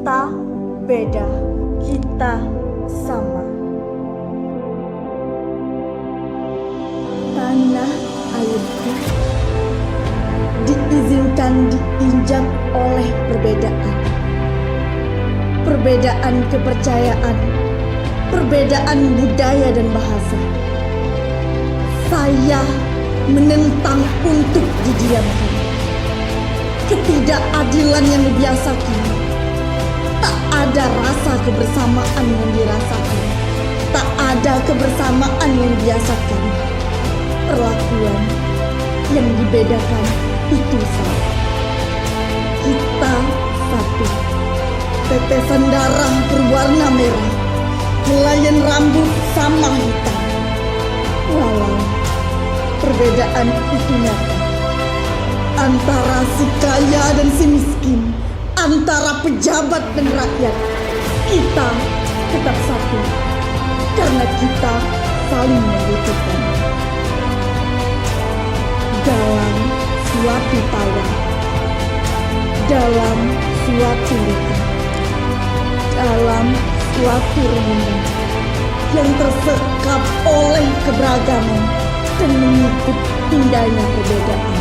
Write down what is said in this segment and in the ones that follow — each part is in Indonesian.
Kita beda, kita sama. Tanah airku diizinkan diinjak oleh perbedaan. Perbedaan kepercayaan, perbedaan budaya dan bahasa. Saya menentang untuk didiamkan. Ketidakadilan yang dibiasakan. Tak ada rasa kebersamaan yang dirasakan. Tak ada kebersamaan yang dibiasakan. Perlakuan yang dibedakan itu sama. Kita satu. Tetesan darah berwarna merah, helaian rambut sama hitam. Walau perbedaan itu nyata, antara si kaya dan si miskin, antara pejabat dan rakyat, kita tetap satu, karena kita saling membutuhkan. Dalam suatu tawa, dalam suatu luka, dalam suatu renungan yang tersekap oleh keberagaman dan mengikut indahnya perbedaan,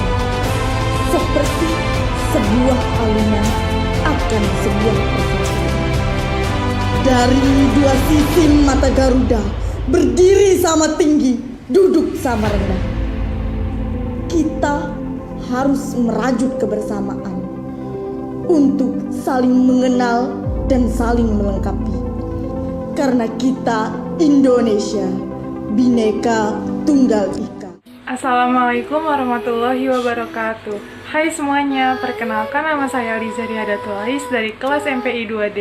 seperti sebuah alunan akan sebuah persatuan. Dari dua sisi mata Garuda, berdiri sama tinggi, duduk sama rendah. Kita harus merajut kebersamaan untuk saling mengenal dan saling melengkapi. Karena kita Indonesia, Bhinneka Tunggal Ika. Assalamualaikum warahmatullahi wabarakatuh. Hai semuanya, perkenalkan nama saya Liza Rihadatulais dari kelas MPI 2D.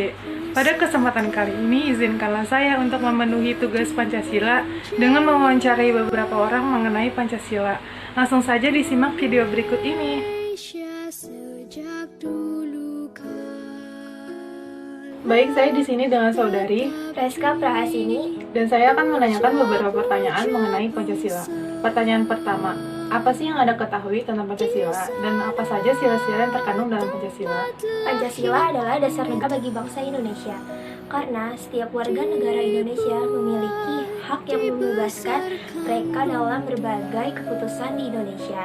Pada kesempatan kali ini, izinkanlah saya untuk memenuhi tugas Pancasila dengan mewawancarai beberapa orang mengenai Pancasila. Langsung saja disimak video berikut ini. Baik, saya di sini dengan saudari Reska Prahasini, dan saya akan menanyakan beberapa pertanyaan mengenai Pancasila. Pertanyaan pertama, apa sih yang Anda ketahui tentang Pancasila dan apa saja sila-sila yang terkandung dalam Pancasila? Pancasila adalah dasar negara bagi bangsa Indonesia. Karena setiap warga negara Indonesia memiliki hak yang membebaskan mereka dalam berbagai keputusan di Indonesia.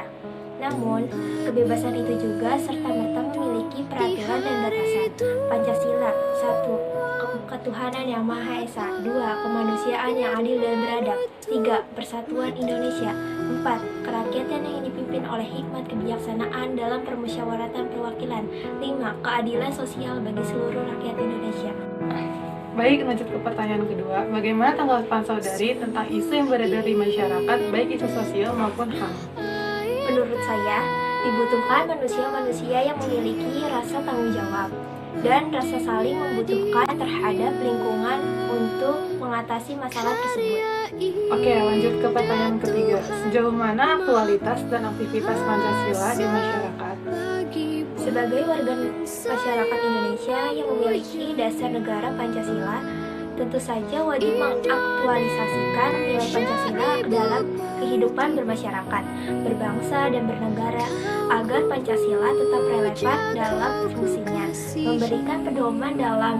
Namun, kebebasan itu juga serta-merta memiliki peraturan dan batasan. Pancasila 1. Ketuhanan yang Maha Esa. 2. Kemanusiaan yang adil dan beradab. 3. Persatuan Indonesia. 4. Kerakyatan yang dipimpin oleh hikmat kebijaksanaan dalam permusyawaratan perwakilan. 5. Keadilan sosial bagi seluruh rakyat Indonesia. Baik, lanjut ke pertanyaan kedua. Bagaimana tanggapan saudari tentang isu yang beredar di masyarakat, baik isu sosial maupun HAM? Menurut saya, dibutuhkan manusia-manusia yang memiliki rasa tanggung jawab dan rasa saling membutuhkan terhadap lingkungan untuk mengatasi masalah tersebut. Oke, lanjut ke pertanyaan ketiga. Sejauh mana aktualitas dan aktivitas Pancasila di masyarakat? Sebagai warga masyarakat Indonesia yang memiliki dasar negara Pancasila, tentu saja wajib mengaktualisasikan nilai Pancasila ke dalam kehidupan bermasyarakat, berbangsa, dan bernegara agar Pancasila tetap relevan dalam fungsinya, memberikan pedoman dalam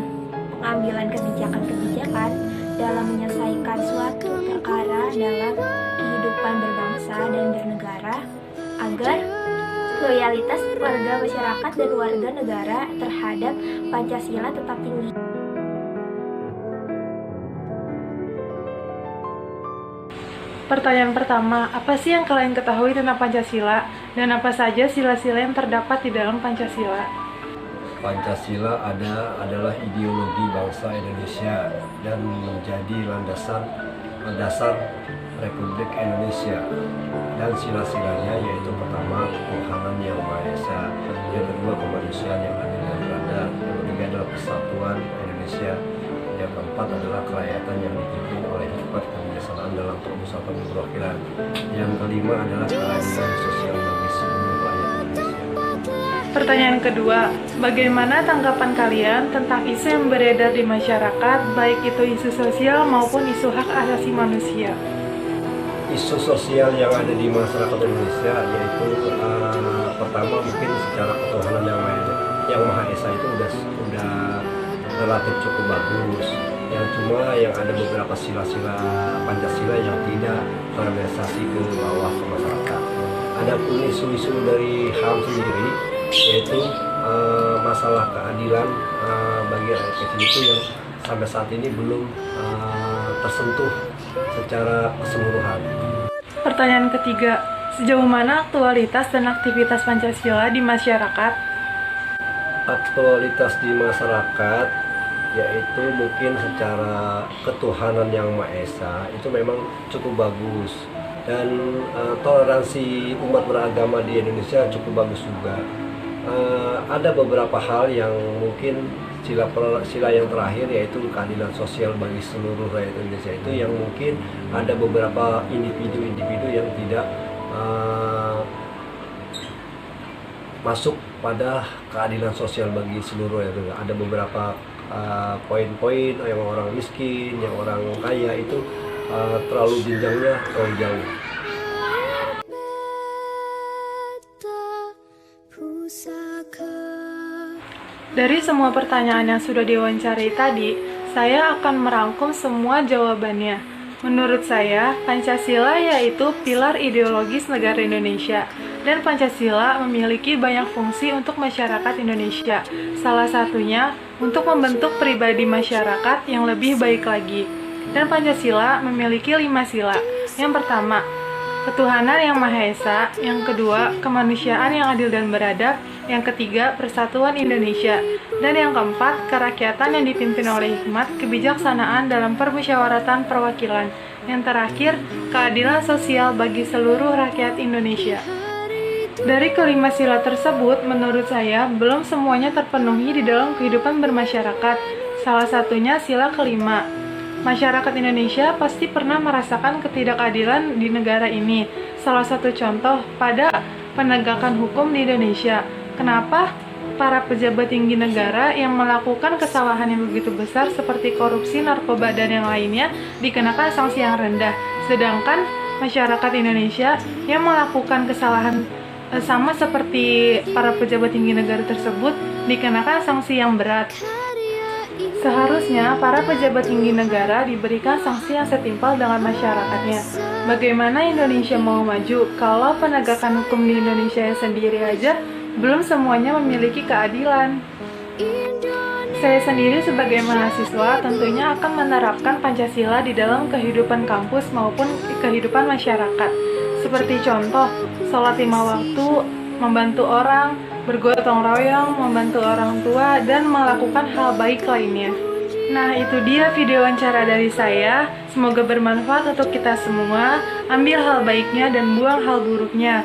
pengambilan kebijakan-kebijakan, dalam menyelesaikan suatu perkara dalam kehidupan berbangsa dan bernegara, agar loyalitas warga masyarakat dan warga negara terhadap Pancasila tetap tinggi. Pertanyaan pertama, apa sih yang kalian ketahui tentang Pancasila dan apa saja sila-sila yang terdapat di dalam Pancasila? Pancasila adalah ideologi bangsa Indonesia dan menjadi landasan Republik Indonesia. Dan sila-silanya yaitu pertama, ketuhanan yang Maha Esa, yang kedua, kemanusiaan yang adil dan beradab, yang ketiga adalah persatuan Indonesia, yang keempat adalah kerakyatan yang dipimpin oleh hikmat kebijaksanaan dalam permusyawaratan perwakilan, yang kelima adalah keadilan sosial bagi seluruh rakyat Indonesia. Pertanyaan kedua, bagaimana tanggapan kalian tentang isu yang beredar di masyarakat, baik itu isu sosial maupun isu hak asasi manusia? Isu sosial yang ada di masyarakat Indonesia yaitu pertama mungkin secara ketuhanan yang Maha Esa itu udah relatif cukup bagus. Yang cuma yang ada beberapa sila-sila Pancasila yang tidak terrealisasi ke bawah ke masyarakat. Ada pun isu-isu dari HAM sendiri, yaitu masalah keadilan bagi rakyat kecil itu yang sampai saat ini belum tersentuh secara keseluruhan. Pertanyaan ketiga, sejauh mana aktualitas dan aktivitas Pancasila di masyarakat? Aktualitas di masyarakat yaitu mungkin secara ketuhanan yang Maha Esa itu memang cukup bagus, dan toleransi umat beragama di Indonesia cukup bagus juga. Ada beberapa hal yang mungkin sila yang terakhir yaitu keadilan sosial bagi seluruh rakyat Indonesia, itu yang mungkin ada beberapa individu-individu yang tidak masuk pada keadilan sosial bagi seluruh rakyat. Ada beberapa poin-poin yang orang miskin, yang orang kaya itu terlalu jenjangnya terlalu jauh. Dari semua pertanyaan yang sudah diwawancarai tadi, saya akan merangkum semua jawabannya. Menurut saya, Pancasila yaitu pilar ideologis negara Indonesia, dan Pancasila memiliki banyak fungsi untuk masyarakat Indonesia. Salah satunya untuk membentuk pribadi masyarakat yang lebih baik lagi. Dan Pancasila memiliki 5 sila. Yang pertama, ketuhanan yang Maha Esa. Yang kedua, kemanusiaan yang adil dan beradab. Yang ketiga, persatuan Indonesia. Dan yang keempat, kerakyatan yang dipimpin oleh hikmat, kebijaksanaan dalam permusyawaratan perwakilan. Yang terakhir, keadilan sosial bagi seluruh rakyat Indonesia. Dari kelima sila tersebut, menurut saya, belum semuanya terpenuhi di dalam kehidupan bermasyarakat. Salah satunya sila kelima. Masyarakat Indonesia pasti pernah merasakan ketidakadilan di negara ini. Salah satu contoh pada penegakan hukum di Indonesia. Kenapa para pejabat tinggi negara yang melakukan kesalahan yang begitu besar seperti korupsi, narkoba, dan yang lainnya dikenakan sanksi yang rendah, sedangkan masyarakat Indonesia yang melakukan kesalahan sama seperti para pejabat tinggi negara tersebut dikenakan sanksi yang berat? Seharusnya para pejabat tinggi negara diberikan sanksi yang setimpal dengan masyarakatnya. Bagaimana Indonesia mau maju kalau penegakan hukum di Indonesia sendiri aja belum semuanya memiliki keadilan? Saya sendiri sebagai mahasiswa tentunya akan menerapkan Pancasila di dalam kehidupan kampus maupun kehidupan masyarakat. Seperti contoh, sholat 5 waktu, membantu orang, bergotong royong, membantu orang tua, dan melakukan hal baik lainnya. Nah, itu dia video wawancara dari saya. Semoga bermanfaat untuk kita semua. Ambil hal baiknya dan buang hal buruknya.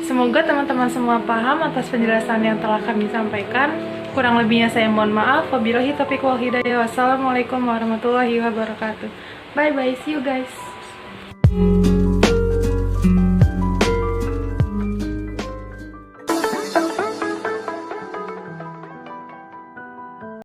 Semoga teman-teman semua paham atas penjelasan yang telah kami sampaikan. Kurang lebihnya saya mohon maaf. Wabillahi taufiq wal hidayah. Wassalamualaikum warahmatullahi wabarakatuh. Bye-bye, see you guys.